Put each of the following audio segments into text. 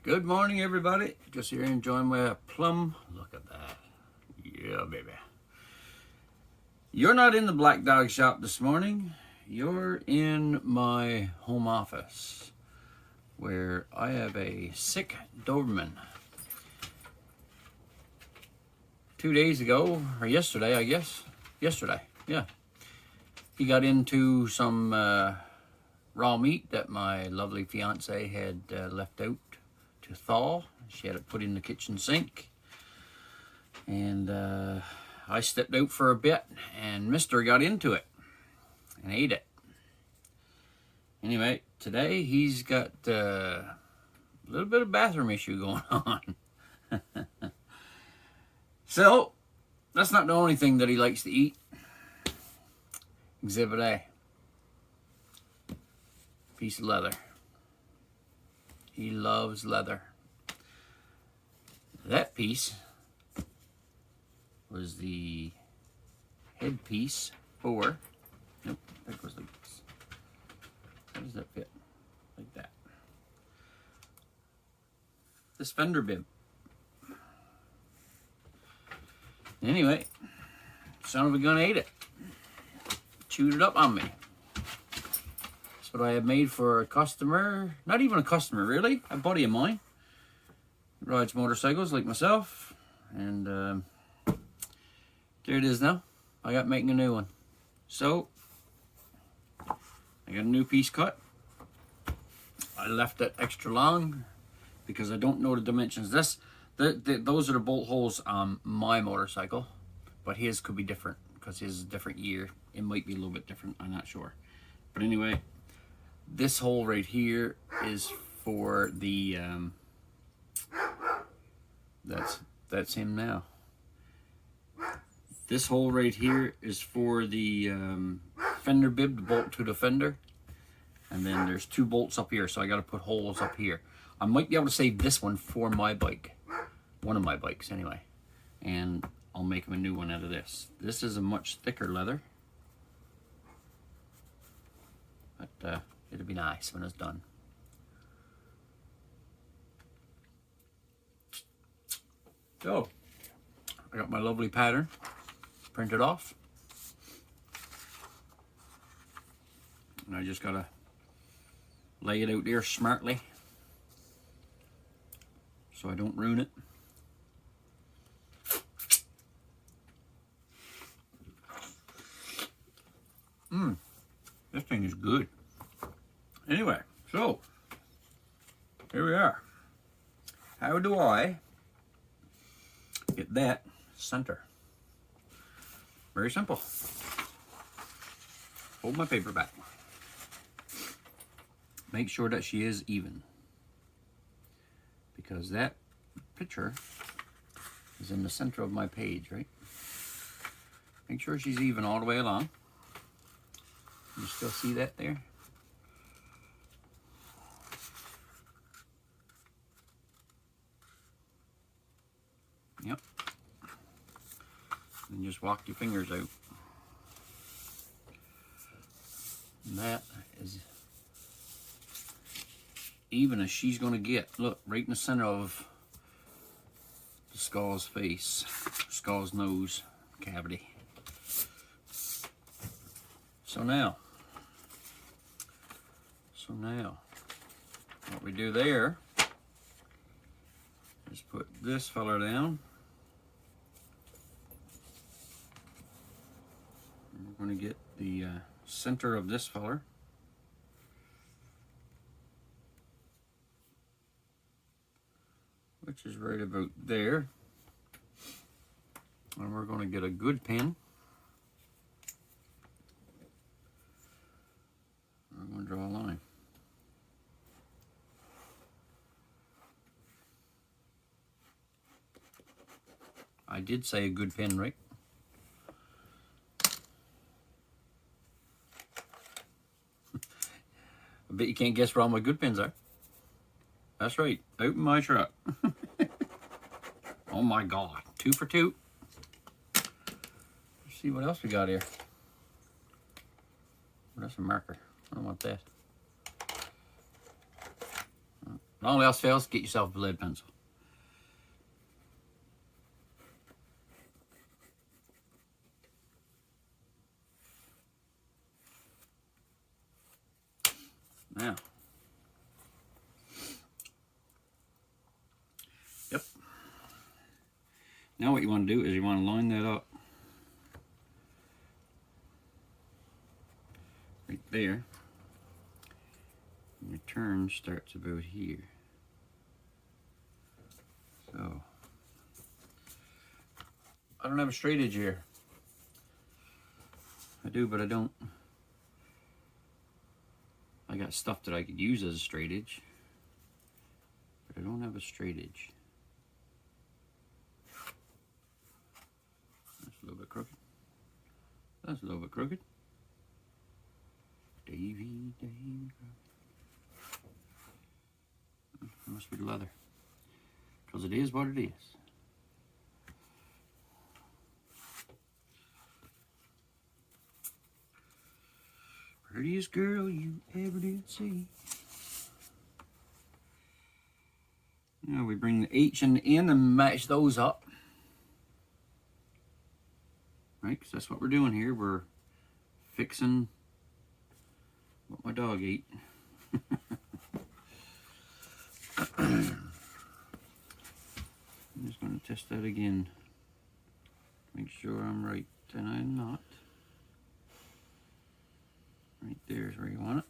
Good morning, everybody. Just here enjoying my plum. Look at that. Yeah, baby. You're not in the Black Dog shop this morning. You're in my home office where I have a sick Doberman. 2 days ago, or yesterday, I guess. Yesterday, yeah. He got into some raw meat that my lovely fiance had left out to thaw. She had it put in the kitchen sink, and I stepped out for a bit, and Mister got into it and ate it. Anyway, today he's got a little bit of bathroom issue going on. So that's not the only thing that he likes to eat. Exhibit A. Piece of leather. He loves leather. That piece was the headpiece for, nope, that goes like this. How does that fit? Like that. This Fender Bib. Anyway, son of a gun ate it. Chewed it up on me. That's what I had made for a customer. Not even a customer, really. A buddy of mine. Rides motorcycles like myself. And there it is now. I got making a new one. So, I got a new piece cut. I left it extra long because I don't know the dimensions. Those are the bolt holes on my motorcycle, but his could be different because his is a different year. It might be a little bit different, I'm not sure. But anyway, this hole right here is for the, that's him now. This hole right here is for the fender bib, the bolt to the fender. And then there's 2 bolts up here, so I got to put holes up here. I might be able to save this one for my bike. One of my bikes, anyway. And I'll make him a new one out of this. This is a much thicker leather. But it'll be nice when it's done. So, I got my lovely pattern printed off. And I just gotta lay it out there smartly so I don't ruin it. This thing is good. Anyway, so here we are. How do I get that center? Very simple. Hold my paper back. Make sure that she is even, because that picture is in the center of my page, right? Make sure she's even all the way along. You still see that there? Yep. And just walk your fingers out. And that is even as she's going to get. Look, right in the center of the skull's face, skull's nose cavity. So now, what we do there is put this fella down. We're going to get the center of this feller. Which is right about there. And we're going to get a good pin. I'm going to draw a line. I did say a good pin, right? I bet you can't guess where all my good pins are. That's right, out in my truck. Oh my God, 2 for 2. Let's see what else we got here. Oh, that's a marker. I don't want that. When all else fails, get yourself a lead pencil. Now, yep. Now what you want to do is you want to line that up right there. And your turn starts about here. So, I don't have a straight edge here. I do, but I don't. I got stuff that I could use as a straight edge, but I don't have a straight edge. That's a little bit crooked. That's a little bit crooked. Davy. It must be the leather, because it is what it is. Prettiest girl you ever did see. Now we bring the H and the N and match those up. Right, because that's what we're doing here. We're fixing what my dog ate. I'm just going to test that again. Make sure I'm right, and I'm not. Right there is where you want it.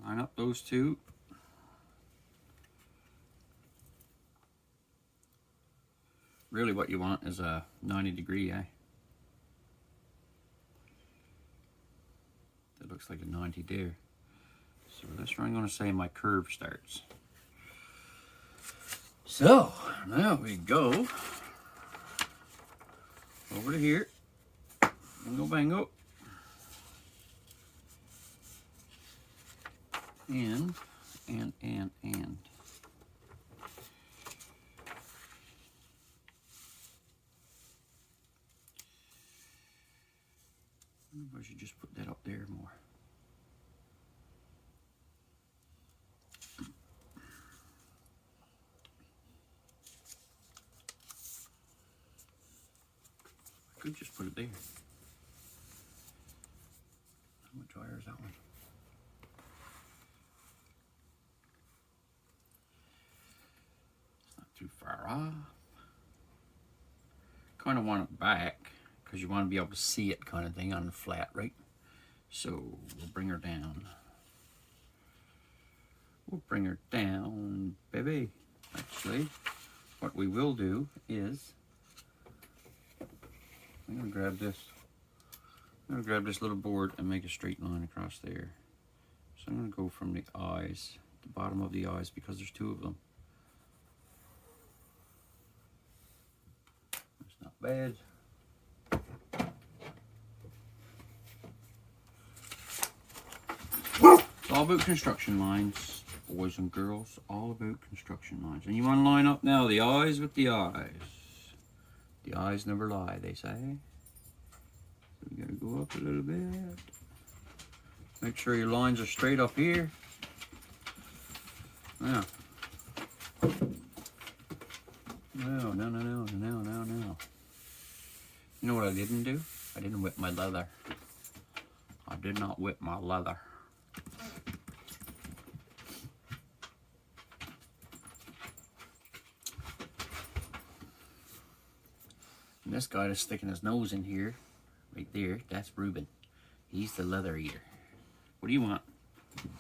Line up those two. Really what you want is a 90-degree, eh? That looks like a 90 there. So that's where I'm going to say my curve starts. So, now we go over to here. Bingo, bango. And. I should just put that up there more. I could just put it there. How much wire is that one? It's not too far off. Kind of want it back because you want to be able to see it, kind of thing, on the flat, right? So we'll bring her down. We'll bring her down, baby. Actually, what we will do is I'm gonna grab this. I'm gonna grab this little board and make a straight line across there. So I'm gonna go from the eyes, the bottom of the eyes, because there's two of them. That's not bad. It's all about construction lines, boys and girls. All about construction lines. And you want to line up now the eyes with the eyes. The eyes never lie, they say. So we gotta go up a little bit. Make sure your lines are straight up here. Now. No. You know what I didn't do? I didn't whip my leather. I did not whip my leather. And this guy that's sticking his nose in here, right there, that's Reuben. He's the leather eater. What do you want?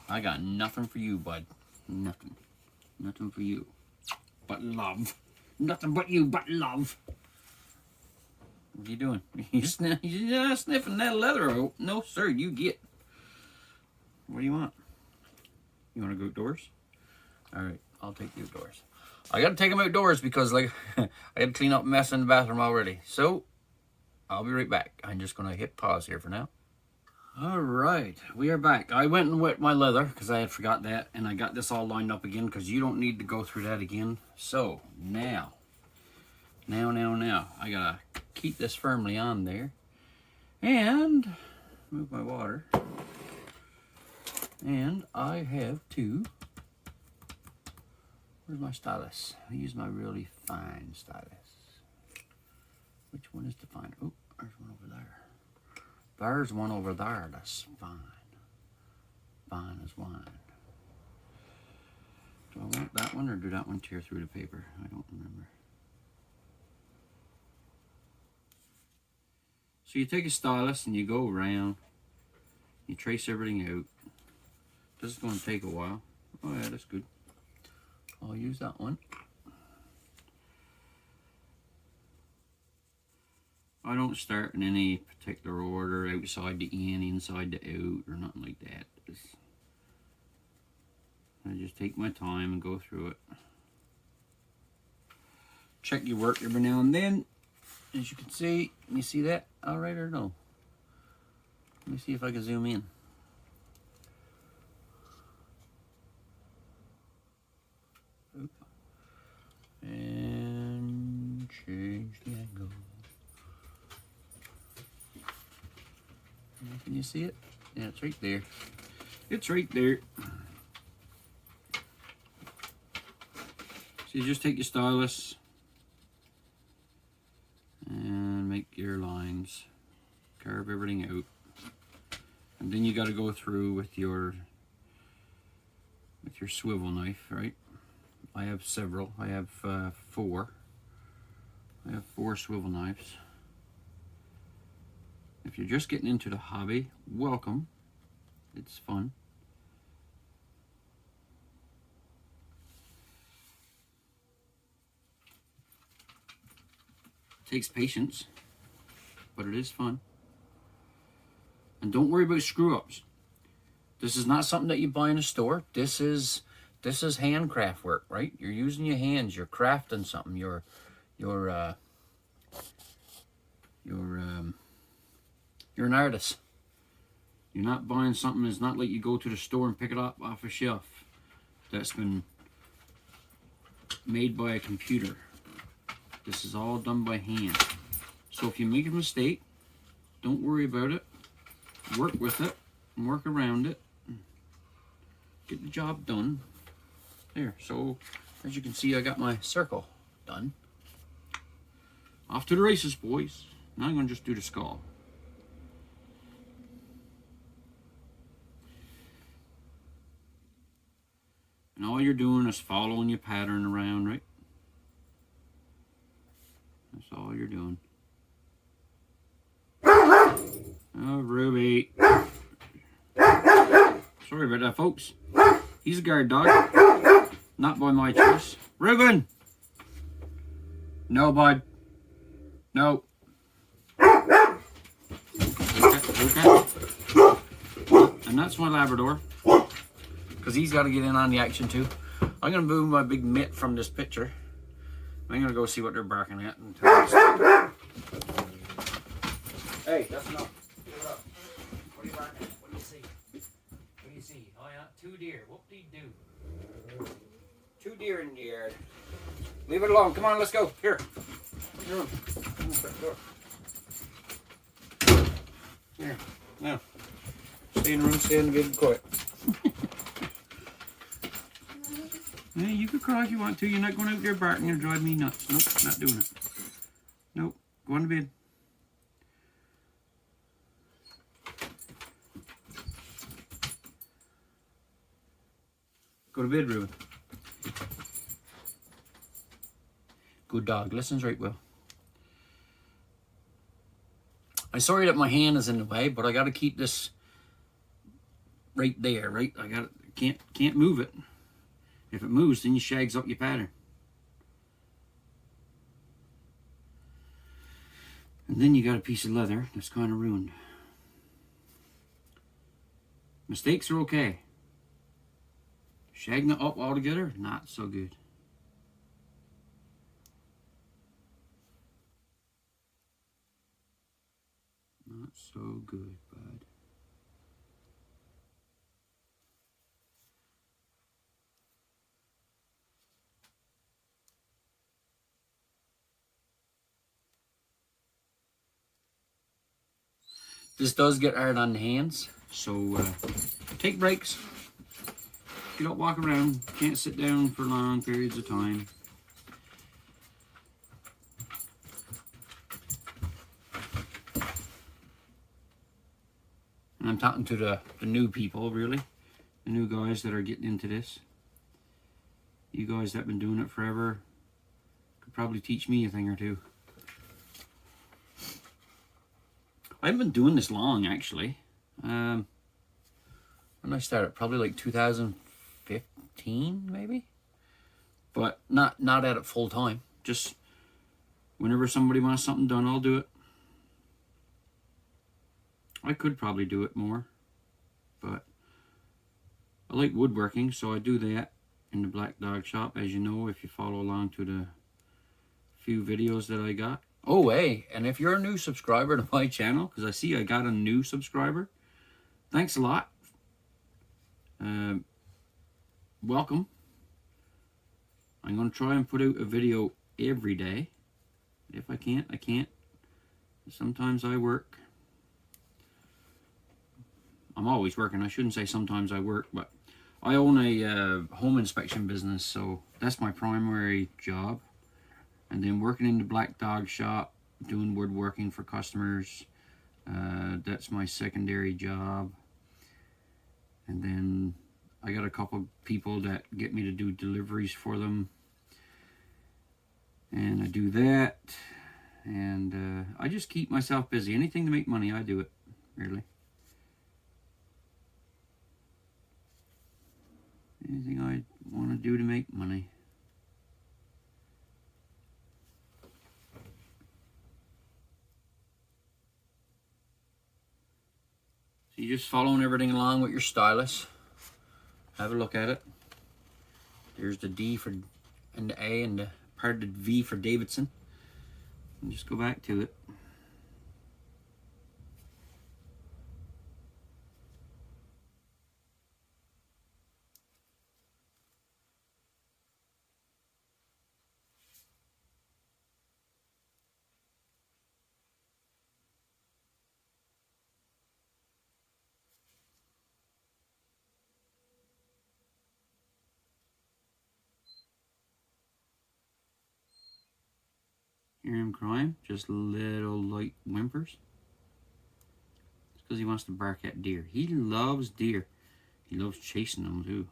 I got nothing for you, bud. Nothing. Nothing for you. But love. Nothing but you, but love. What are you doing? You're sniffing that leather out. No, sir, you get. What do you want? You want to go outdoors? All right, I'll take you outdoors. I got to take him outdoors because, like, I had to clean up a mess in the bathroom already. So, I'll be right back. I'm just going to hit pause here for now. All right, we are back. I went and wet my leather because I had forgot that, and I got this all lined up again because you don't need to go through that again. So, now, I got to keep this firmly on there, And move my water. And I have two. Where's my stylus? I use my really fine stylus. Which one is the fine? Oh, there's one over there. There's one over there. That's fine. Fine as wine. Do I want that one or do that one tear through the paper? I don't remember. So you take a stylus and you go around. You trace everything out. This is going to take a while. Oh yeah, that's good. I'll use that one. I don't start in any particular order, outside the in, inside the out, or nothing like that. I just take my time and go through it. Check your work every now and then. As you can see, that all right or no? Let me see if I can zoom in. Oop. And change the angle. Can you see it? Yeah, it's right there. It's right there. So you just take your stylus and make your lines, carve everything out, and then you got to go through with your swivel knife, right? I have several. I have four. I have 4 swivel knives. If you're just getting into the hobby, welcome. It's fun. It takes patience, but it is fun. And don't worry about screw-ups. This is not something that you buy in a store. This is handcraft work, right? You're using your hands. You're crafting something. You're an artist. You're not buying something. It's not like you go to the store and pick it up off a shelf that's been made by a computer. This is all done by hand. So if you make a mistake, don't worry about it. Work with it and work around it. Get the job done. There. So as you can see, I got my circle done. Off to the races, boys. Now I'm going to just do the skull. And all you're doing is following your pattern around, right? That's all you're doing. Oh, Ruby. Sorry about that, folks. He's a guard dog. Not by my choice. Reuben! No, bud. No. Okay. And that's my Labrador. Because he's got to get in on the action too. I'm going to move my big mitt from this picture. I'm going to go see what they're barking at. And hey, that's enough. Give it up. What are you barking at? What do you see? What do you see? Oh yeah, 2 deer. Whoop-dee-doo. 2 deer in the yard. Leave it alone. Come on, let's go. Here. Here. Here. Now. Stay in the room, stay in the bed, quiet. Hey, you could cry if you want to. You're not going out there barking and drive me nuts. Nope, not doing it. Nope, go on to bed. Go to bed, Ruben. Good dog. Listens right well. I'm sorry that my hand is in the way, but I got to keep this right there, right? I got can't move it. If it moves, then you shags up your pattern. And then you got a piece of leather that's kind of ruined. Mistakes are okay. Shagging it up altogether, not so good. Not so good, bud. This does get hard on the hands, so take breaks. If you don't walk around, can't sit down for long periods of time. And I'm talking to the new people, really. The new guys that are getting into this. You guys that have been doing it forever could probably teach me a thing or two. I haven't been doing this long, actually. When I started, probably like 2015, maybe? But not at it full time. Just whenever somebody wants something done, I'll do it. I could probably do it more, but I like woodworking, so I do that in the Black Dog Shop, as you know, if you follow along to the few videos that I got. Oh, hey, and if you're a new subscriber to my channel, because I see I got a new subscriber, thanks a lot. Welcome. I'm going to try and put out a video every day. If I can't, I can't. Sometimes I work. I'm always working. I shouldn't say sometimes I work, but I own a home inspection business, so that's my primary job. And then working in the Black Dog Shop, doing woodworking for customers, that's my secondary job. And then I got a couple people that get me to do deliveries for them. And I do that. And I just keep myself busy. Anything to make money, I do it, really. Anything I want to do to make money. So you're just following everything along with your stylus. Have a look at it. There's the D for and the A and the part of the V for Davidson. And just go back to it. Hear him crying, just little light whimpers. It's because he wants to bark at deer. He loves deer. He loves chasing them too.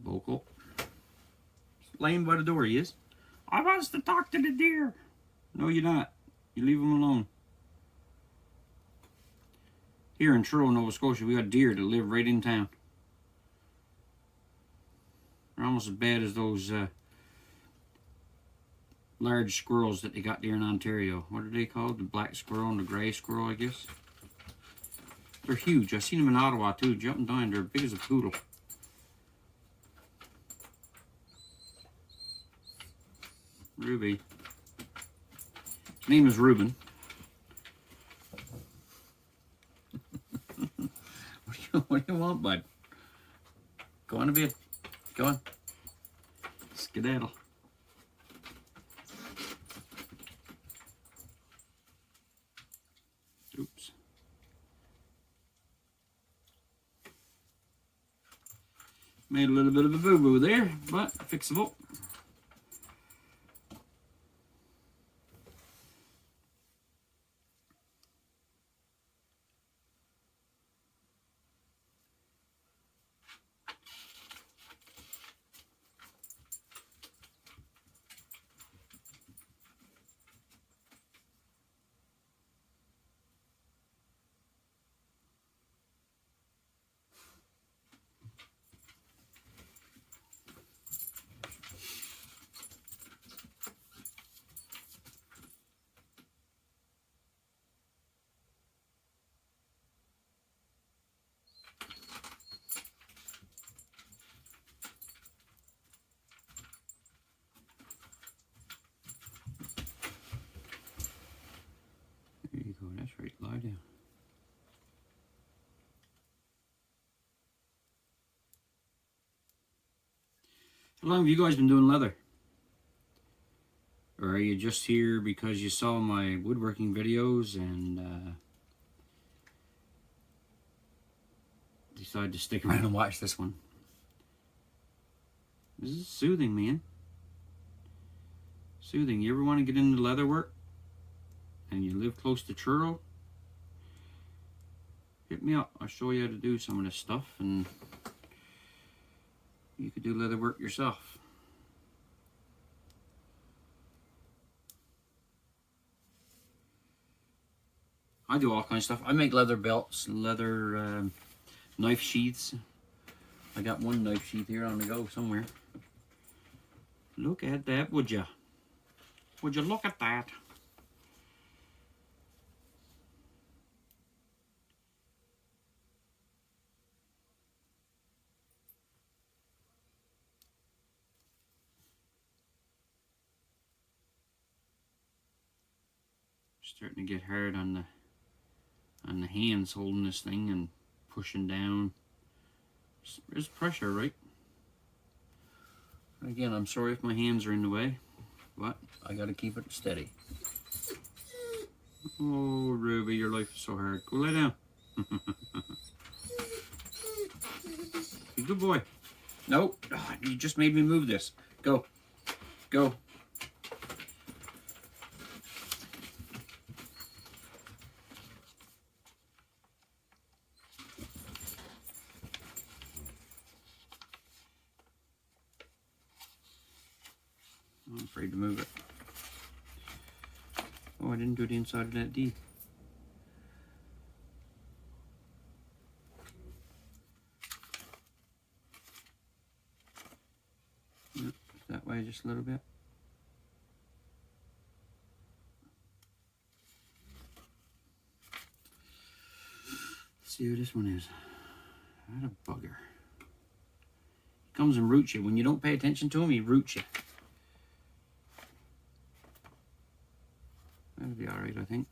Vocal. Laying by the door, he is. I wants to talk to the deer. No, you're not. You leave him alone. Here in Truro, Nova Scotia, we got deer that live right in town. They're almost as bad as those large squirrels that they got there in Ontario. What are they called? The black squirrel and the gray squirrel, I guess. They're huge. I've seen them in Ottawa too, jumping down. They're big as a poodle. Ruby. His name is Reuben. What do you want, bud? Go on a bit. Go on. Skedaddle. Oops. Made a little bit of a boo-boo there, but fixable. There you go, that's right, lie down. How long have you guys been doing leather? Or are you just here because you saw my woodworking videos and decided to stick around and watch this one? This is soothing, man. Soothing. You ever want to get into leather work and you live close to Truro? Hit me up. I'll show you how to do some of this stuff, and you could do leather work yourself. I do all kinds of stuff. I make leather belts, leather knife sheaths. I got one knife sheath here on the go somewhere. Look at that, would ya? Would you look at that? Starting to get hard on the hands holding this thing and pushing down. There's pressure, right? Again, I'm sorry if my hands are in the way, but I gotta keep it steady. Oh, Ruby, your life is so hard. Go lay down. Be a good boy. Nope. Oh, you just made me move this. Go. Go. I'm afraid to move it. Oh, I didn't do the inside of that D. Yep, that way just a little bit. Let's see who this one is. That a bugger. He comes and roots you. When you don't pay attention to him, he roots you. That'll be alright, I think.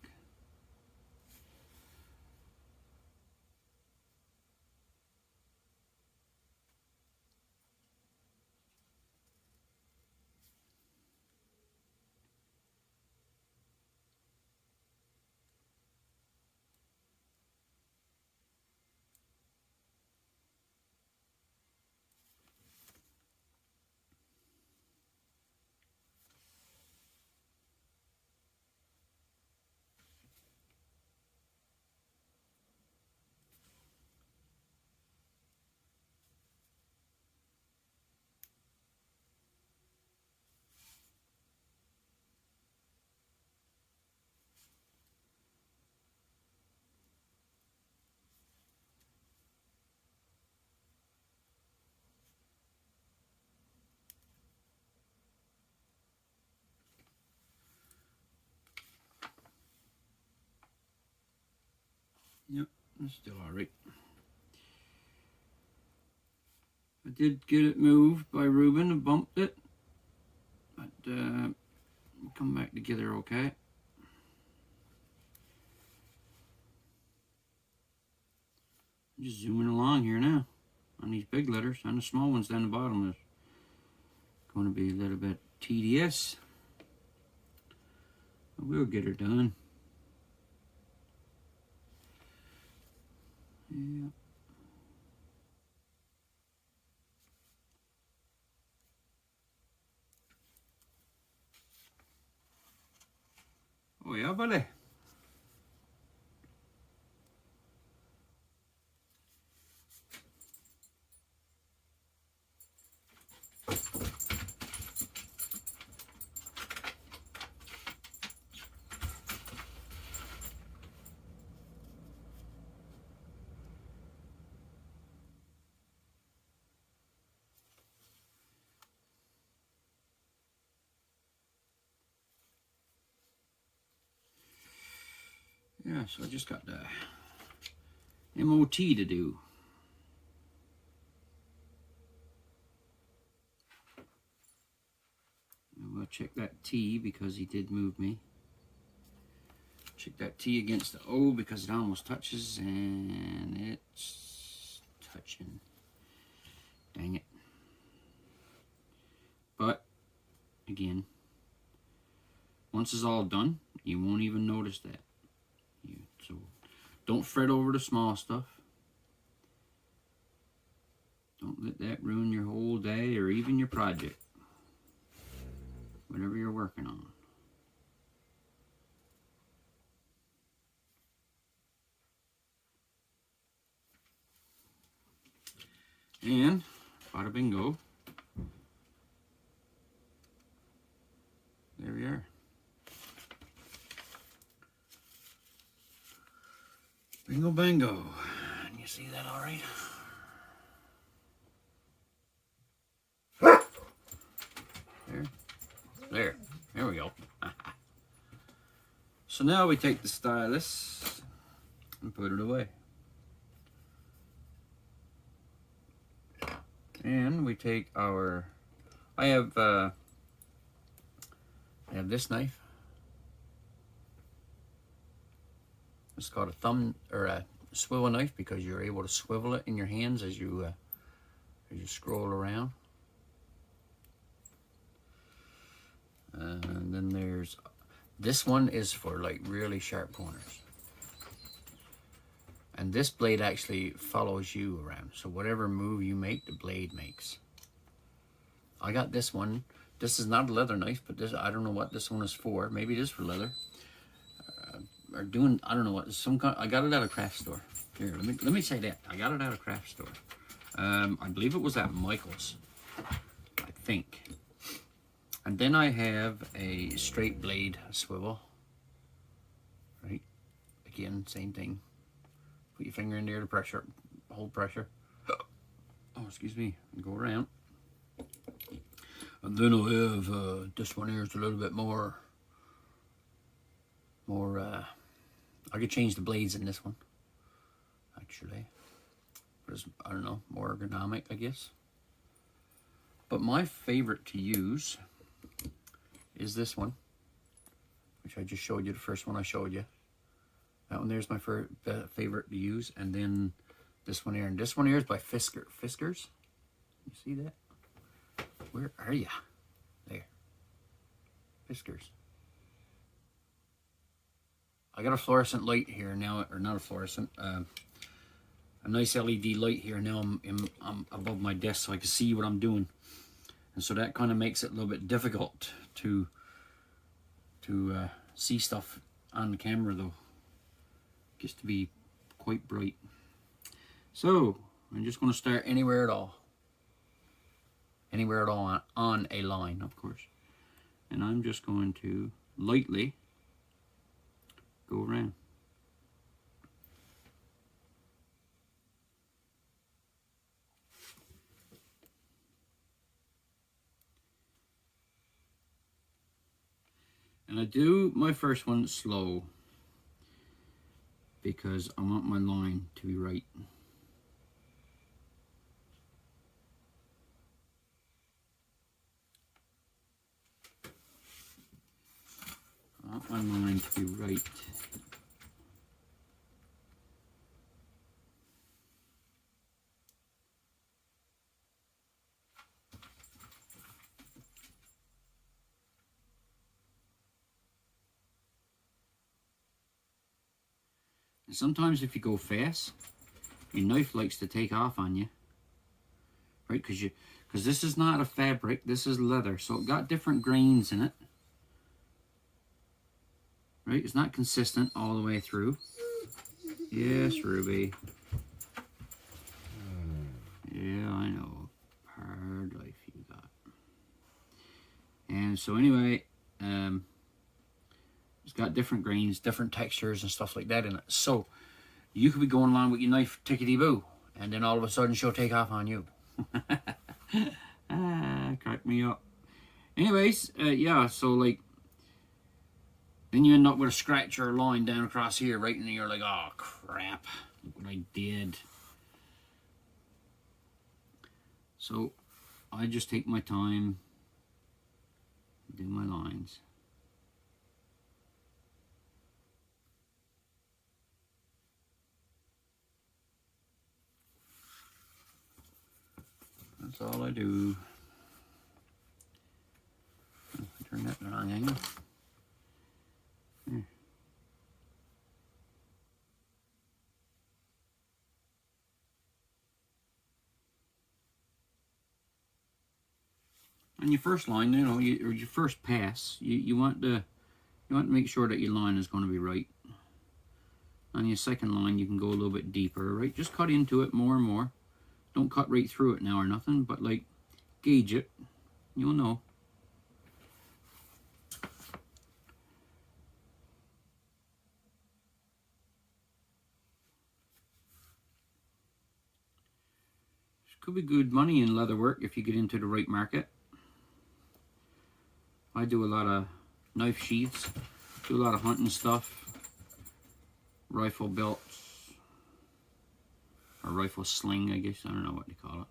Yep, that's still alright. I did get it moved by Ruben and bumped it, but we'll come back together okay. I'm just zooming along here now on these big letters. On the small ones down the bottom is going to be a little bit tedious. But we'll get her done. Yeah. Oh yeah, buddy. Yeah, so I just got the MOT to do. And we'll check that T because he did move me. Check that T against the O because it almost touches, and it's touching. Dang it. But, again, Once it's all done, you won't even notice that. So don't fret over the small stuff. Don't let that ruin your whole day or even your project, whatever you're working on. And bada bingo, there we are. Bingo bango. Can you see that all right? There we go. So now we take the stylus and put it away. And we take our, I have this knife. It's called a thumb or a swivel knife because you're able to swivel it in your hands as you scroll around. And then there's, this one is for like really sharp corners. And this blade actually follows you around. So whatever move you make, the blade makes. I got this one. This is not a leather knife, but this, I don't know what this one is for. Maybe it is for leather. Or doing, I don't know what, some kind, I got it at a craft store. Here, let me say that. I got it at a craft store. I believe it was at Michael's, I think. And then I have a straight blade swivel. Right? Again, same thing. Put your finger in there to pressure, hold pressure. Oh, excuse me. And go around. And then I'll have this one here is a little bit more. I could change the blades in this one, actually. But it's, I don't know, more ergonomic, I guess. But my favorite to use is this one, which I just showed you, the first one I showed you. That one there's my favorite to use. And then this one here. And this one here is by Fiskars. You see that? Where are you? There. Fiskars. I got a fluorescent light here now, or not a fluorescent, a nice LED light here. Now I'm above my desk so I can see what I'm doing. And so that kind of makes it a little bit difficult to see stuff on the camera though. Gets to be quite bright. So I'm just going to start anywhere at all. Anywhere at all on a line, of course. And I'm just going to lightly go around. And I do my first one slow because I want my line to be right. I want my line to be right. And sometimes if you go fast, your knife likes to take off on you, right? Because this is not a fabric, this is leather, so it got different grains in it, right? It's not consistent all the way through. Yes, Ruby. Yeah, I know. Hard life you got. And so anyway, it's got different grains, different textures and stuff like that in it. So you could be going along with your knife tickety-boo, and then all of a sudden she'll take off on you. Crack me up. Anyways, yeah, so like, then you end up with a scratch or a line down across here, right? And you're like, oh crap, look what I did. So I just take my time, do my lines. That's all I do. Turn that the wrong angle. on your first line, you know, or your first pass, you want to make sure that your line is going to be right. On your second line, you can go a little bit deeper, right? Just cut into it more and more. Don't cut right through it now or nothing, but like gauge it. You'll know. Could be good money in leather work if you get into the right market. I do a lot of knife sheaths, do a lot of hunting stuff, rifle belts, or rifle sling, I guess. I don't know what they call it.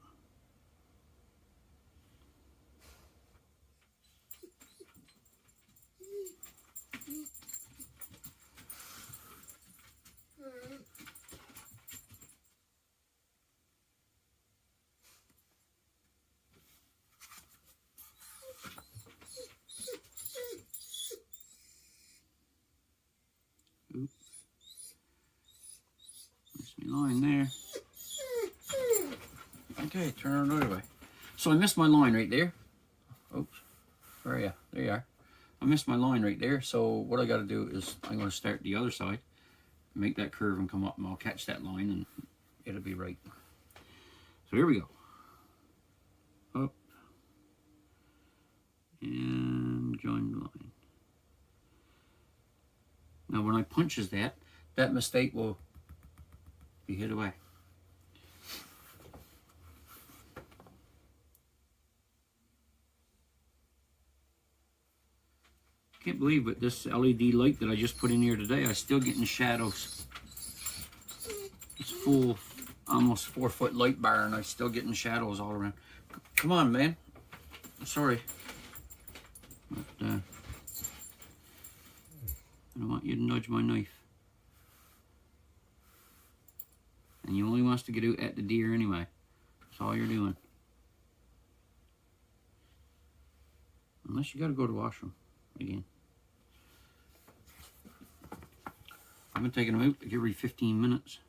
Oops. Missed my line there. Okay, turn it the other way. So I missed my line right there. Oops. Where are you? There you are. I missed my line right there. So what I got to do is I'm going to start the other side, make that curve and come up, and I'll catch that line and it'll be right. So here we go. Up. And join the line. Now when I punches that mistake will be hid away. Can't believe with this LED light that I just put in here today, I'm still getting shadows. It's full, almost 4-foot light bar, and I'm still getting shadows all around. Come on, man. Sorry. But, I don't want you to nudge my knife. And you only wants to get out at the deer anyway. That's all you're doing. Unless you got to go to the washroom again. I've been taking him out like every 15 minutes.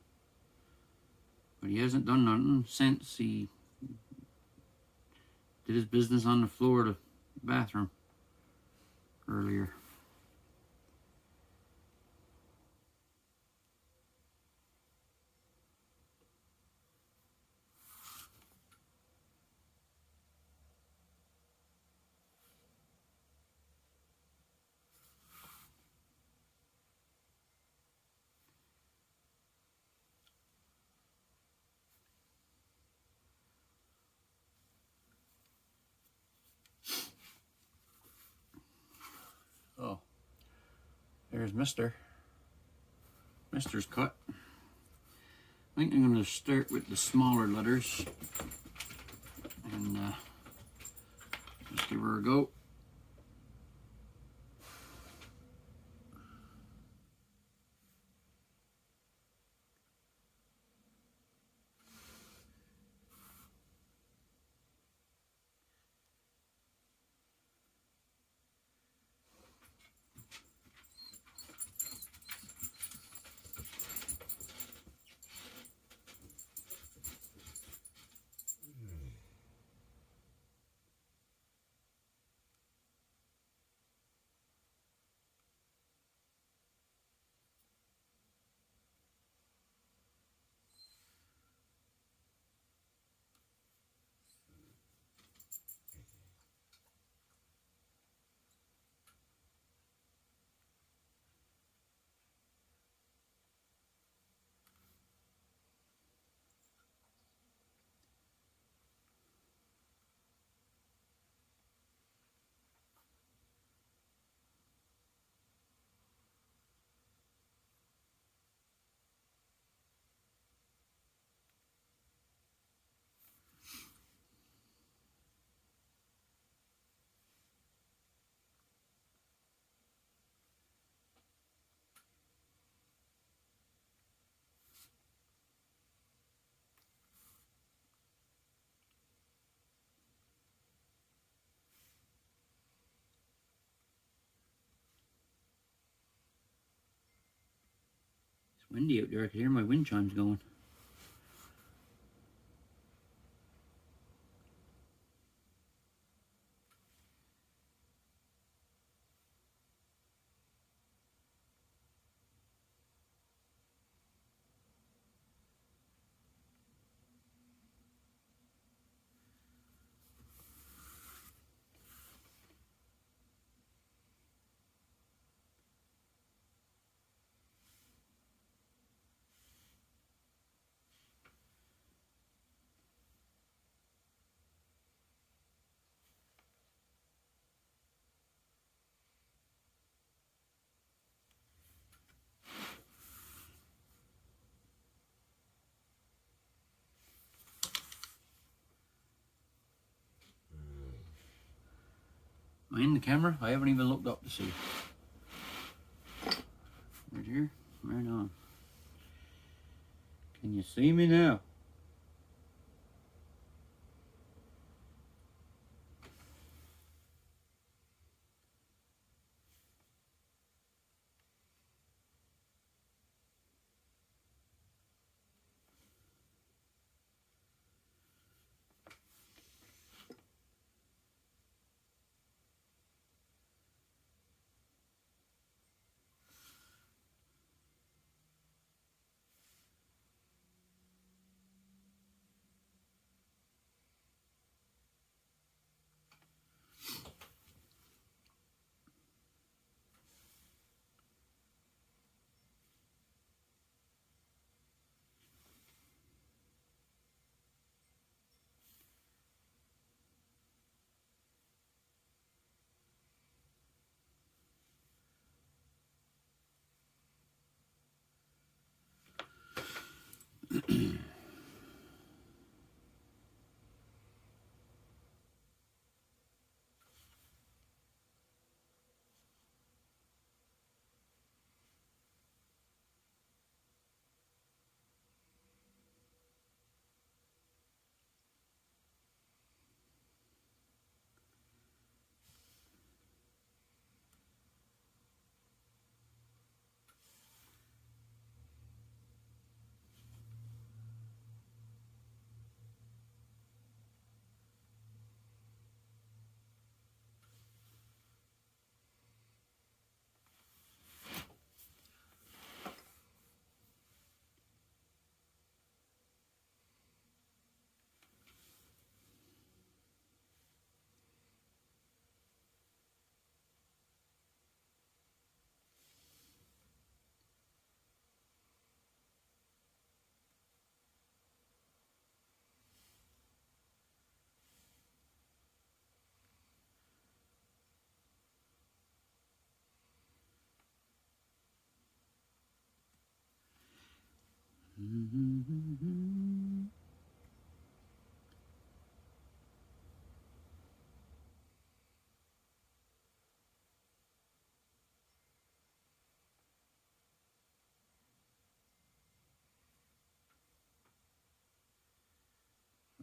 But he hasn't done nothing since he did his business on the floor of the bathroom earlier. Oh, there's Mister's cut. I think I'm going to start with the smaller letters and just give her a go. It's windy out there. I can hear my wind chimes going. Am I in the camera? I haven't even looked up to see. Right here? Right on. Can you see me now?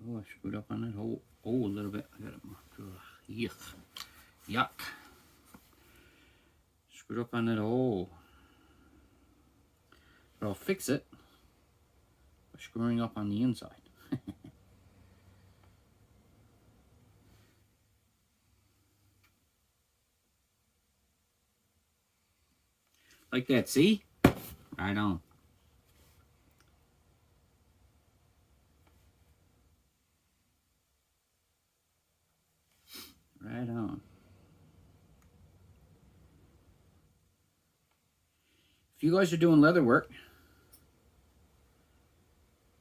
Oh, I screwed up on that hole. Oh, a little bit. I got it. Yuck. Yuck. Screwed up on that hole. But I'll fix it by screwing up on the inside. Like that, see? Right on. Right on. If you guys are doing leather work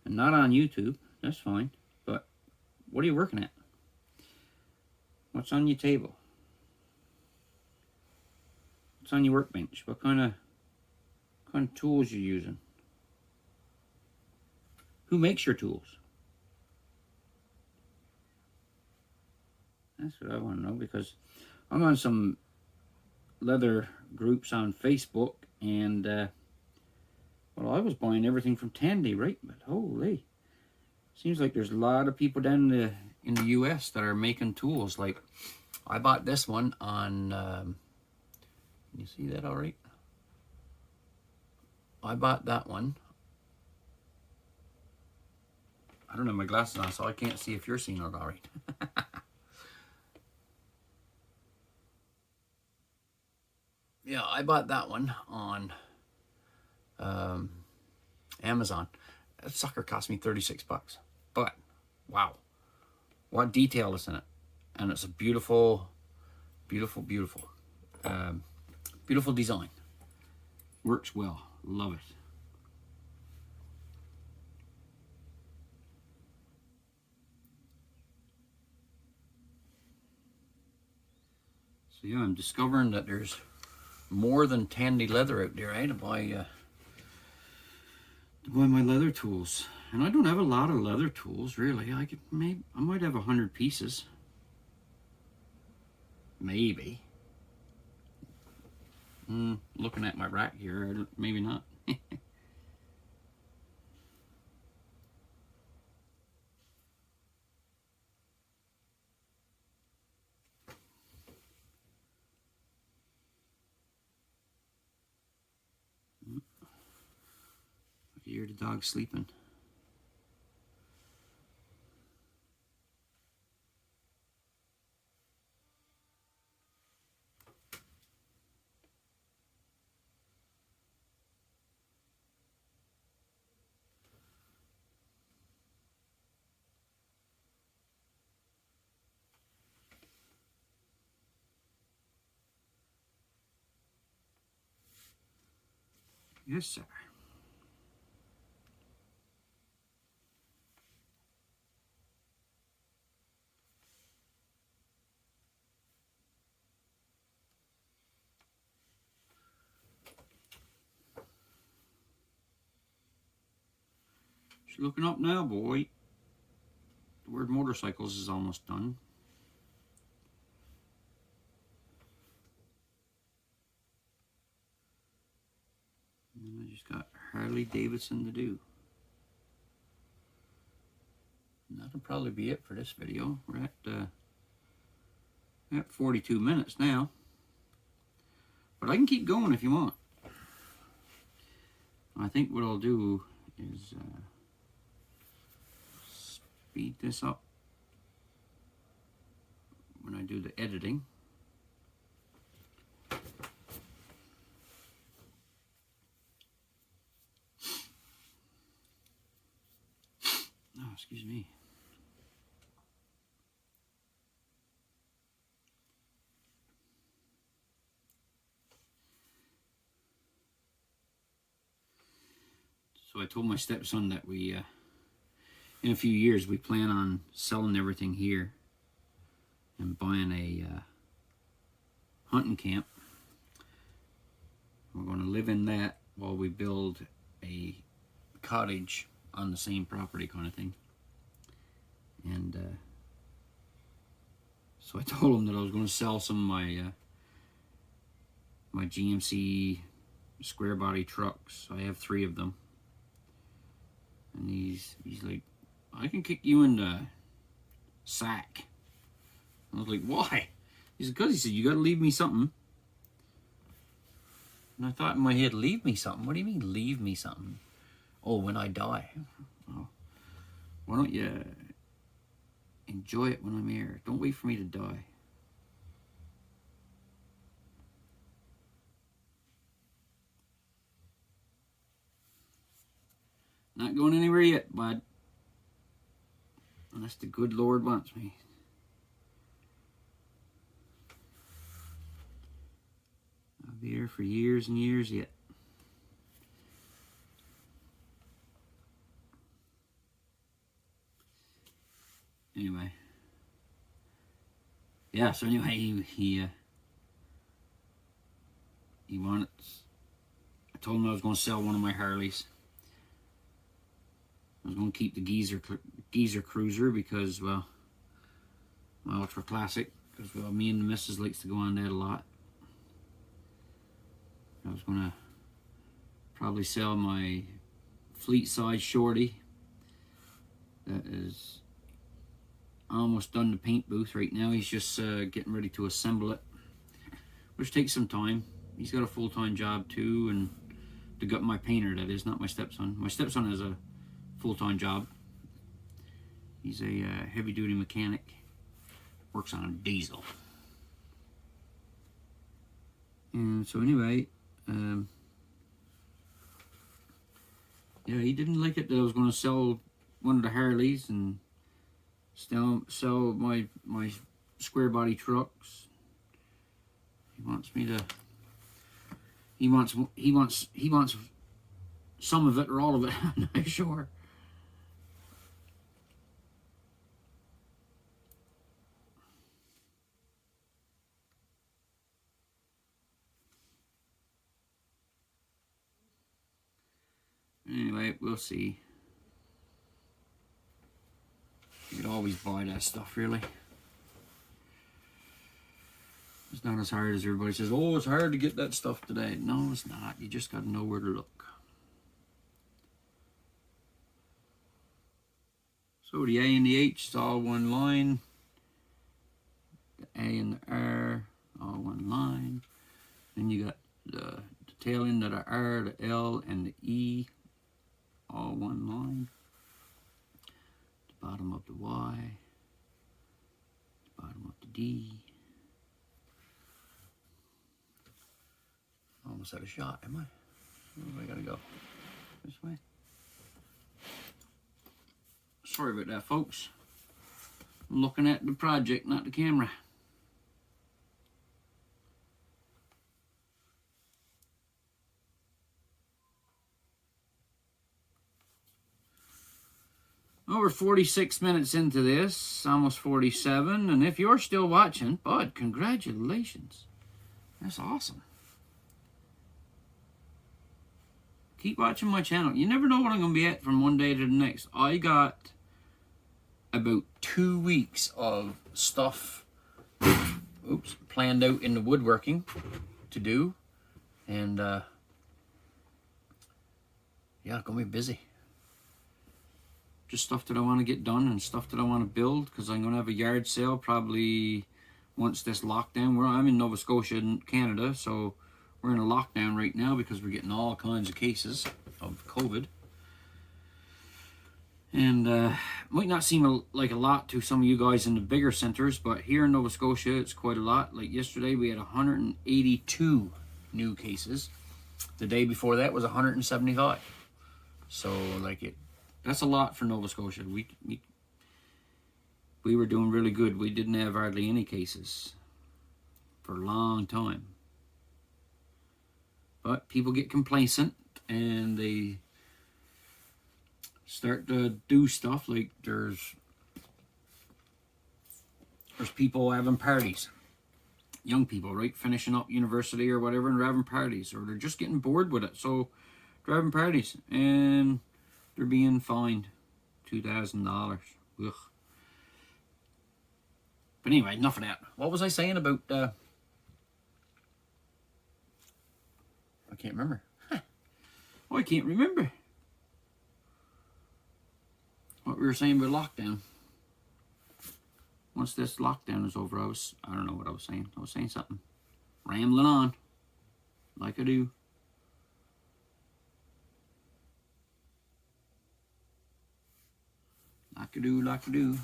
and not on YouTube, that's fine. But what are you working at? What's on your table? What's on your workbench? What kind of tools you using? Who makes your tools? That's what I want to know, because I'm on some leather groups on Facebook, and well, I was buying everything from Tandy, right? But holy, seems like there's a lot of people down in the US that are making tools. Like, I bought this one on can you see that all right? I bought that one. I don't have my glasses on, so I can't see if you're seeing it all right. Yeah, I bought that one on Amazon. That sucker cost me 36 bucks. But, wow. What detail is in it. And it's a beautiful, beautiful, beautiful. Beautiful design. Works well. Love it. So yeah, I'm discovering that there's more than Tandy leather out there. I had to buy my leather tools, and I don't have a lot of leather tools really. I might have 100 pieces, Maybe. Looking at my rack here, maybe not. I hear the dog sleeping. Yes, sir. She's looking up now, boy. The word motorcycles is almost done. And I just got Harley Davidson to do. And that'll probably be it for this video. We're at 42 minutes now. But I can keep going if you want. I think what I'll do is speed this up when I do the editing. Oh, excuse me. So I told my stepson that we, in a few years, we plan on selling everything here and buying a hunting camp. We're going to live in that while we build a cottage on the same property kind of thing. And so I told him that I was going to sell some of my my GMC square body trucks. I have 3 of them. And he's like, I can kick you in the sack. I was like, why? He said, because he said, you got to leave me something. And I thought in my head, leave me something? What do you mean, leave me something? Oh, when I die. Oh, why don't you enjoy it when I'm here? Don't wait for me to die. Not going anywhere yet, bud. Unless the good Lord wants me. I'll be here for years and years yet. Anyway. Yeah, so anyway, he wanted... I told him I was going to sell one of my Harleys. I was going to keep the geezer cruiser because, well, my ultra classic, because, well, me and the missus likes to go on that a lot. I was going to probably sell my fleet size shorty that is almost done the paint booth right now. He's just getting ready to assemble it, which takes some time. He's got a full-time job too, and my painter, that is, not my stepson. My stepson has a full-time job. He's a heavy-duty mechanic. Works on a diesel. And so anyway, yeah, he didn't like it that I was going to sell one of the Harleys and sell my square body trucks. He wants me to. He wants some of it or all of it. I'm not sure. Anyway, we'll see. You could always buy that stuff, really. It's not as hard as everybody says. Oh, it's hard to get that stuff today. No, it's not. You just got to know where to look. So the A and the H is all one line. The A and the R, all one line. Then you got the tail end of the R, the L, and the E, all one line. The bottom of the Y, the bottom of the D. Almost out of shot, am I? Where do I gotta go? This way? Sorry about that, folks. I'm looking at the project, not the camera. Over 46 minutes into this, almost 47, and if you're still watching, Bud, congratulations. That's awesome. Keep watching my channel. You never know what I'm going to be at from one day to the next. I got about 2 weeks of stuff planned out in the woodworking to do. And, yeah, going to be busy. Just stuff that I want to get done and stuff that I want to build, because I'm going to have a yard sale probably once this lockdown. I'm in Nova Scotia in Canada, so we're in a lockdown right now because we're getting all kinds of cases of COVID. And might not seem like a lot to some of you guys in the bigger centers, but here in Nova Scotia, it's quite a lot. Like yesterday, we had 182 new cases. The day before that was 175. So, like, that's a lot for Nova Scotia. We were doing really good. We didn't have hardly any cases for a long time. But people get complacent and they start to do stuff like there's people having parties. Young people, right? Finishing up university or whatever and they're having parties, or they're just getting bored with it. So they're having parties and they're being fined $2,000. Ugh. But anyway, enough of that. What was I saying about... I can't remember. Oh, I can't remember what we were saying about lockdown. Once this lockdown is over, I don't know what I was saying. I was saying something. Rambling on, like I do. Like I do, like I do.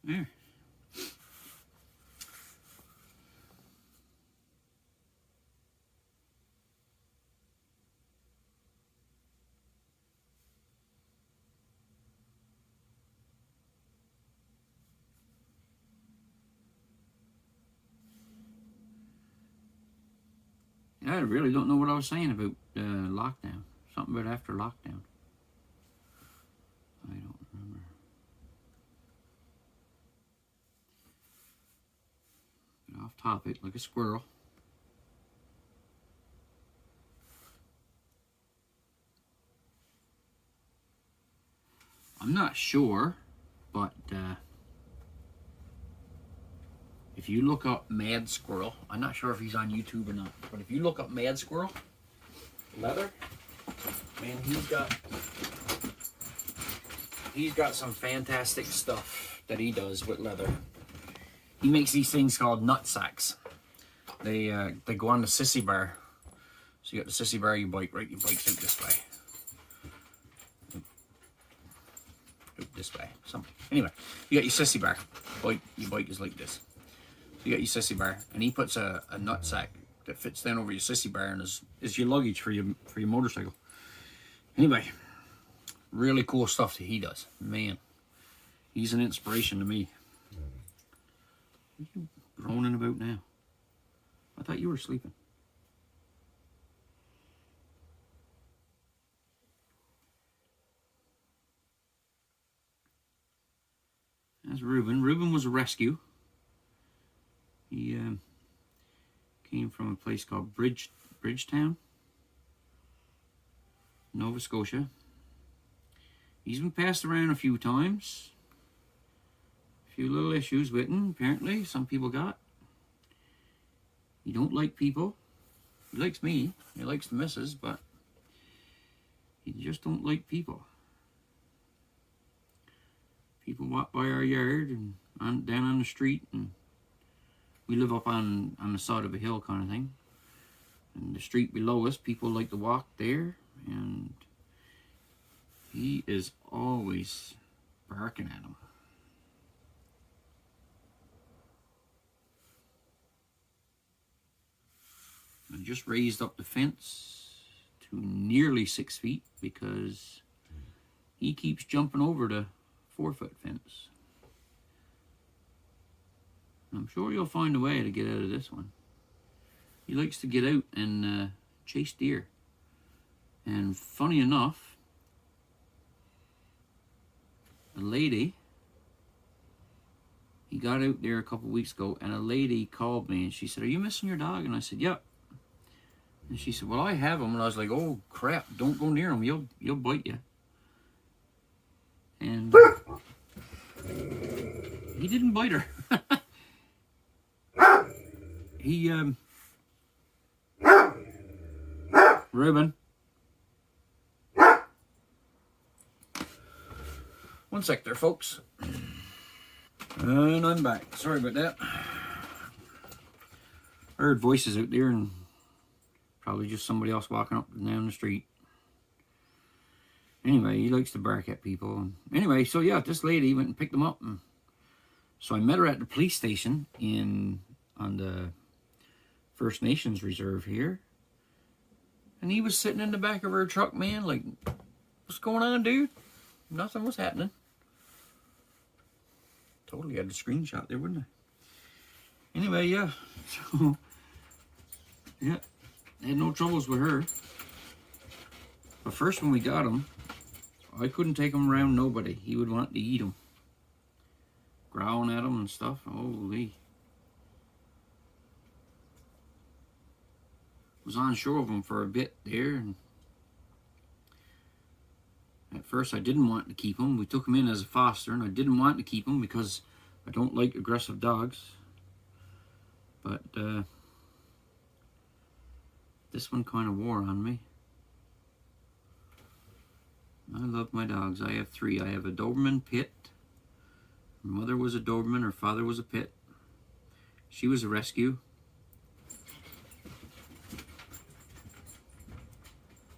There. I really don't know what I was saying about lockdown. Something about after lockdown. I don't remember. Get off topic like a squirrel. I'm not sure, but if you look up Mad Squirrel, I'm not sure if he's on YouTube or not, but if you look up Mad Squirrel leather, man, he's got some fantastic stuff that he does with leather. He makes these things called nut sacks. They go on the sissy bar. So you got the sissy bar, you bite, right? You bite out this way. Out this way. Anyway, you got your sissy bar. Your bite is like this. So you got your sissy bar, and he puts a nut sack that fits down over your sissy bar and is your luggage for your motorcycle. Anyway, really cool stuff that he does. Man, he's an inspiration to me. What are you groaning about now? I thought you were sleeping. That's Reuben. Reuben was was a rescue. He came from a place called Bridgetown, Nova Scotia. He's been passed around a few times. A few little issues with him, apparently. Some people got. He don't like people. He likes me. He likes the missus, but he just don't like people. People walk by our yard and down on the street, and we live up on the side of a hill kind of thing. And the street below us, people like to walk there, and he is always barking at them. I just raised up the fence to nearly 6 feet because he keeps jumping over the 4-foot fence. I'm sure you'll find a way to get out of this one. He likes to get out and chase deer. And funny enough, a lady, he got out there a couple weeks ago, and a lady called me and she said, "Are you missing your dog?" And I said, "Yep." And she said, "Well, I have him." And I was like, "Oh crap, don't go near him, he'll bite you." And he didn't bite her. He Reuben, one sec there, folks. And I'm back. Sorry about that. I heard voices out there, and probably just somebody else walking up and down the street. Anyway, he likes to bark at people. Anyway, so yeah, this lady went and picked him up, and so I met her at the police station on the First Nations reserve here. And he was sitting in the back of her truck, man, like, "What's going on, dude?" Nothing was happening. Totally had a screenshot there, wouldn't I? Anyway, yeah. So, yeah, I had no troubles with her. But first, when we got him, I couldn't take him around nobody. He would want to eat him. Growling at him and stuff. Holy. Was on shore of him for a bit there, and at first I didn't want to keep him. We took him in as a foster, and I didn't want to keep him because I don't like aggressive dogs. But this one kind of wore on me. I love my dogs. I have 3. I have a Doberman Pit. Her mother was a Doberman. Her father was a Pit. She was a rescue.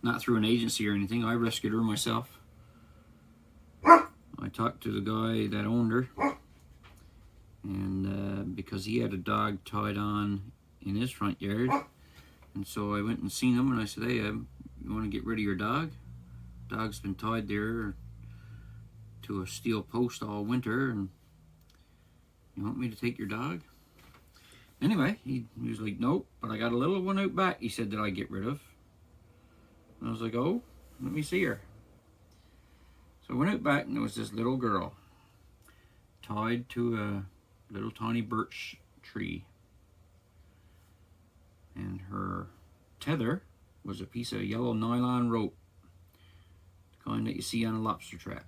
Not through an agency or anything. I rescued her myself. I talked to the guy that owned her, and because he had a dog tied on in his front yard, and so I went and seen him, and I said, "Hey, you want to get rid of your dog? Dog's been tied there to a steel post all winter, and you want me to take your dog?" Anyway, he was like, "Nope, but I got a little one out back," he said, "that I get rid of." And I was like, "Oh, let me see her." So I went out back, and there was this little girl tied to a little tiny birch tree. And her tether was a piece of yellow nylon rope, the kind that you see on a lobster trap.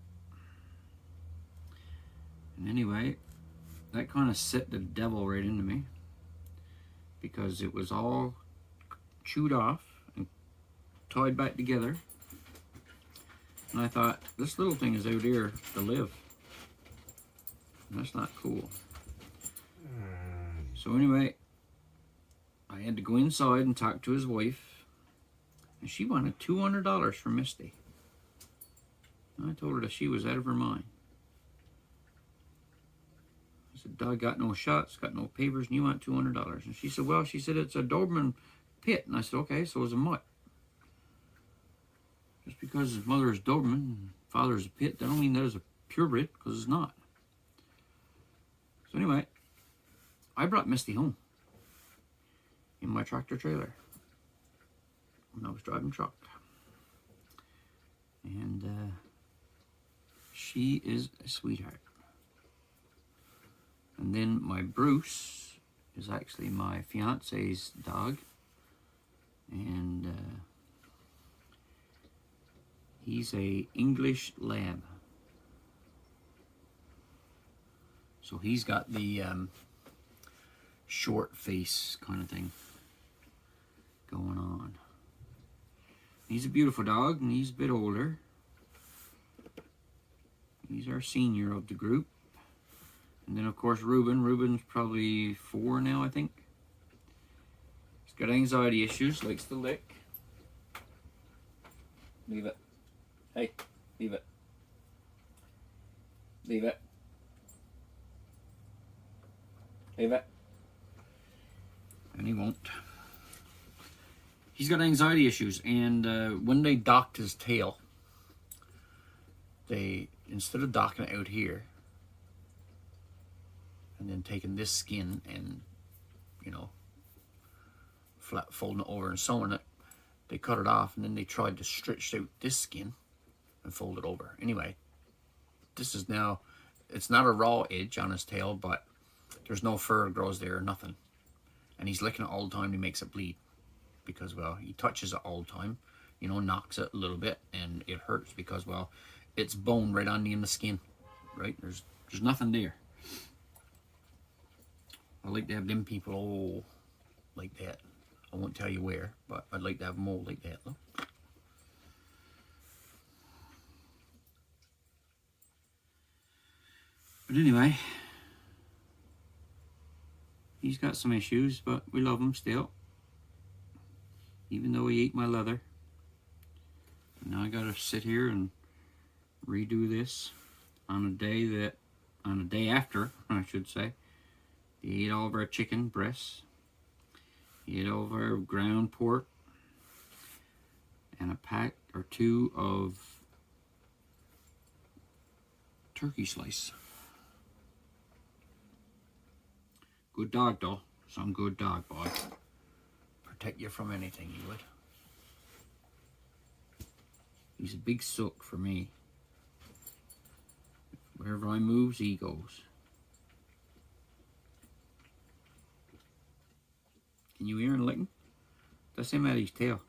And anyway, that kind of set the devil right into me, because it was all chewed off and tied back together. And I thought, this little thing is out here to live. And that's not cool. So anyway, I had to go inside and talk to his wife. And she wanted $200 from Misty. And I told her that she was out of her mind. I said, "Dog got no shots, got no papers, and you want $200. And she said, "Well," she said, "it's a Doberman Pit." And I said, "Okay, so it's a mutt. Just because his mother is Doberman and father is a Pit, that don't mean that is a purebred, because it's not." So anyway, I brought Misty home in my tractor trailer when I was driving truck. And she is a sweetheart. And then my Bruce is actually my fiance's dog, and he's a English lab. So he's got the short face kind of thing going on. He's a beautiful dog, and he's a bit older. He's our senior of the group. And then, of course, Ruben. Ruben's probably 4 now, I think. He's got anxiety issues, likes to lick. Leave it. Hey, leave it. Leave it. Leave it. And he won't. He's got anxiety issues, and when they docked his tail, they, instead of docking it out here and then taking this skin and, you know, flat folding it over and sewing it, they cut it off, and then they tried to stretch out this skin and fold it over. Anyway, this is now, it's not a raw edge on his tail, but there's no fur grows there or nothing. And he's licking it all the time. He makes it bleed because, well, he touches it all the time, you know, knocks it a little bit, and it hurts because, well, it's bone right on the end of the skin, right? There's nothing there. I like to have them people all like that. I won't tell you where, but I'd like to have them all like that, though. But anyway, he's got some issues, but we love him still. Even though he ate my leather. Now I gotta sit here and redo this on a day after, I should say. He ate all of our chicken breasts. He ate all of our ground pork. And a pack or 2 of turkey slice. Good dog, though. Some good dog, boy. Protect you from anything, he would. He's a big sook for me. Wherever I moves, he goes. Can you hear him licking? That's him at his tail.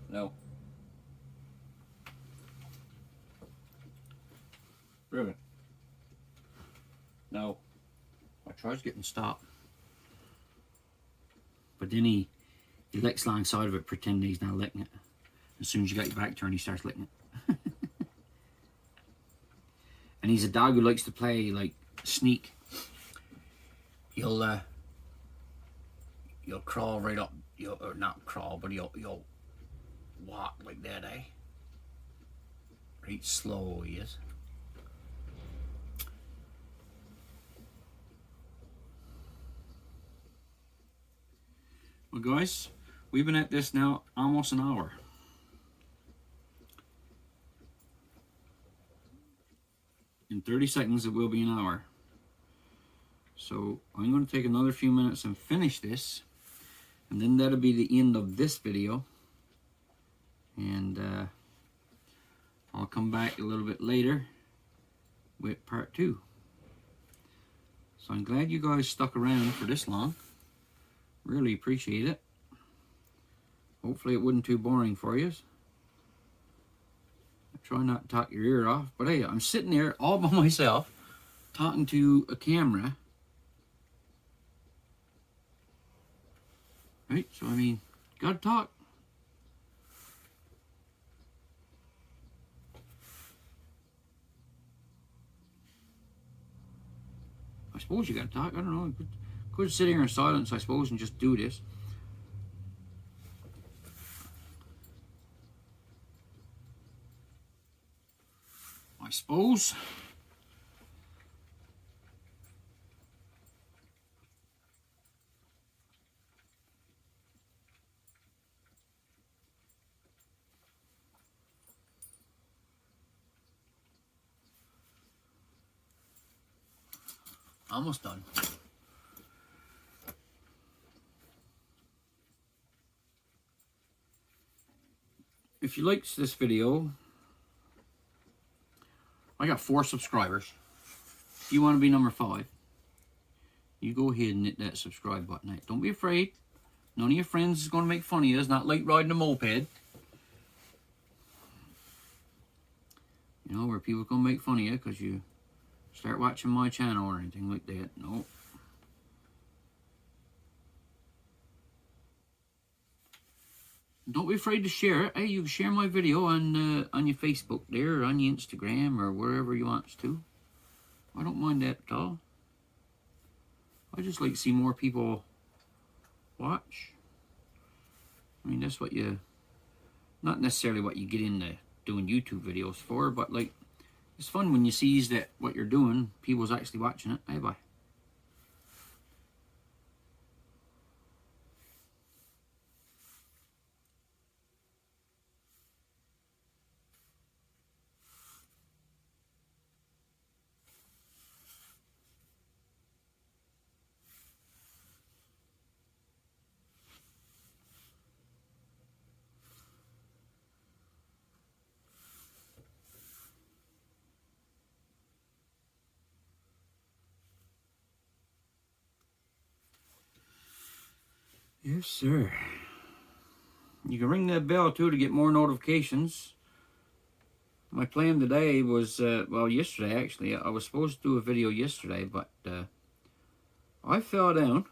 No. Ruben. No. I tries getting stopped. But then he licks alongside of it, pretending he's not licking it. As soon as you got your back turned, he starts licking it. And he's a dog who likes to play, like, sneak. He'll crawl right up, or not crawl, but he'll walk like that, eh? Right slow he is. Well, guys, we've been at this now almost an hour. In 30 seconds, it will be an hour. So I'm going to take another few minutes and finish this. And then that'll be the end of this video. And I'll come back a little bit later with part 2. So I'm glad you guys stuck around for this long. Really appreciate it. Hopefully it wasn't too boring for you. Try not to talk your ear off. But hey, I'm sitting there all by myself talking to a camera. Right? So, I mean, gotta talk. I suppose you gotta talk. I don't know. Could sit here in silence, I suppose, and just do this. I suppose. Almost done. if you likes this video, I got 4 subscribers. If you want to be number 5, you go ahead and hit that subscribe button. Don't be afraid. None of your friends is going to make fun of you. It's not like riding a moped, you know, where people going to make fun of you because you start watching my channel or anything like that. No. Don't be afraid to share it. Hey, you can share my video on your Facebook there, or on your Instagram, or wherever you want to. I don't mind that at all. I just like to see more people watch. I mean, that's what you, not necessarily what you get into doing YouTube videos for, but like, it's fun when you see that what you're doing, people's actually watching it. Hey, bye. Yes, sir. You can ring that bell too to get more notifications. My plan today was, well, yesterday actually. I was supposed to do a video yesterday, but I fell down.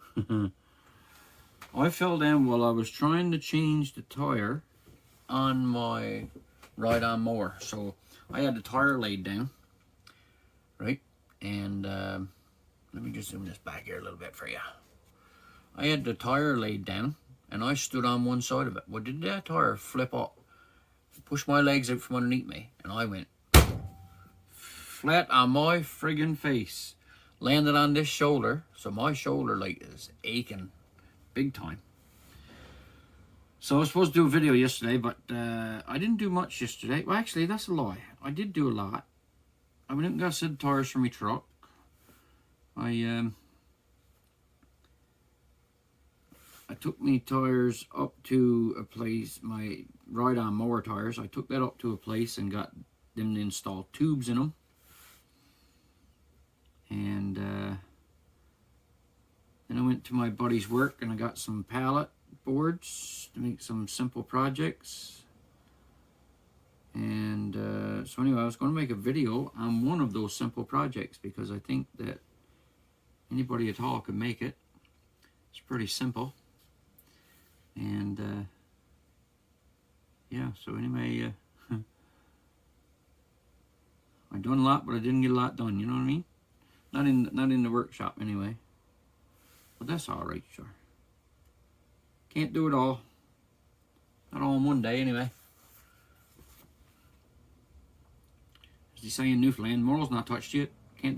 I fell down while I was trying to change the tire on my ride-on mower. So I had the tire laid down, right? And let me just zoom this back here a little bit for you. I had the tire laid down, and I stood on one side of it. Well, did that tire flip up, push my legs out from underneath me, and I went flat on my friggin' face. Landed on this shoulder, so my shoulder like is aching big time. So I was supposed to do a video yesterday, but I didn't do much yesterday. Well, actually, that's a lie. I did do a lot. I went and got some tires for my truck. I took my tires up to a place, my ride-on mower tires. I took that up to a place and got them to install tubes in them. And then I went to my buddy's work and I got some pallet boards to make some simple projects. And so anyway, I was going to make a video on one of those simple projects because I think that anybody at all can make it. It's pretty simple. And yeah, so anyway, I done a lot, but I didn't get a lot done. You know what I mean? Not in the workshop anyway. But that's all right, sure. Can't do it all. Not all in one day anyway. As they say in Newfoundland, moral's not touched yet. Can't do